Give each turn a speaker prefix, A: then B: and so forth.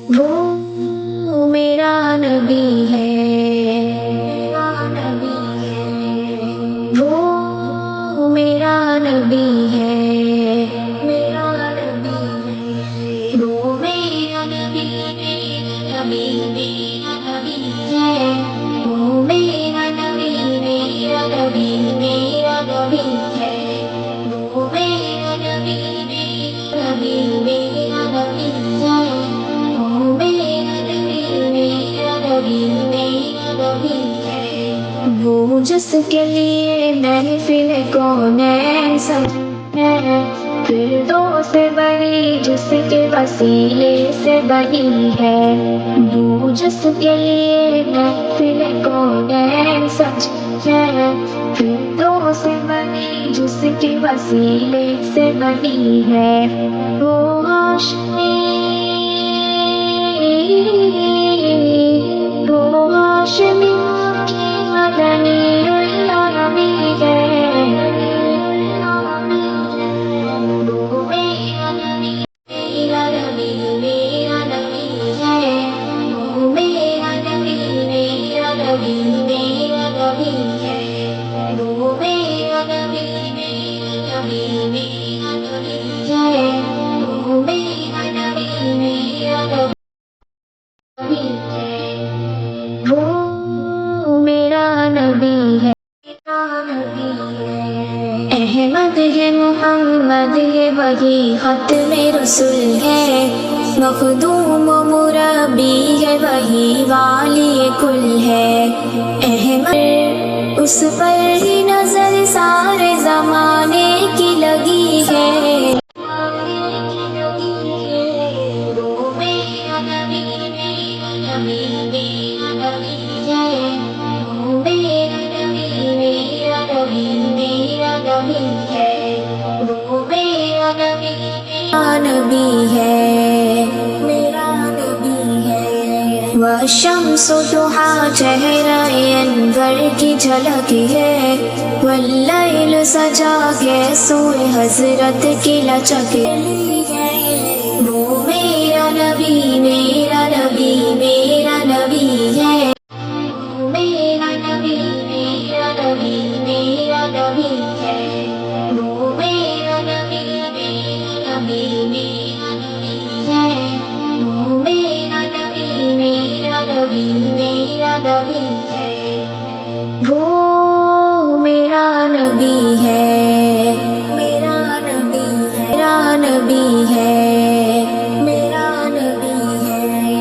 A: وہ میرا نبی ہے، وہ میرا نبی ہے، وہ میرا نبی میرا نبی ہے، وہ میرا نبی میرا نبی ہے، وہ میرا نبی میرا نبی ہے، وہ میرا نبی میرا نبی ہے، وہ جس کے لیے محفل کونین سب ہے، فردوس سے بنی جس کے وسیلے سے بنی ہے، وہ جس کے لیے محفل کونین سچ ہے، فردوس سے بنی جس کے وسیلے سے بنی ہے، وہ ہاشمی، وہ ہاشمی کی مدنی النبی ہے، وہ میرا نبی میرا نبی ہے، وہ میرا نبی میرا نبی ہے، وہ میرا نبی میرا نبی ہے، وہ میرا نبی میرا نبی ہے، وہ میرا نبی ہے، احمد ہے، محمد ہے، وہی ختم رسول ہے، مخدوم و مربی ہے، وہی والی کل ہے، احمد اس پر ہی نظر سارے زمانے کی لگی ہے، وہ میرا نبی میرا نبی ہے، وہ میرا نبی میرا نبی ہے، وہ میرا نبی ہے، میرا نبی ہے، والشمس ضحیٰ چہرہ انور کی جھلک ہے، واللیل سجا کے سوئے حضرت کی لچک ہے۔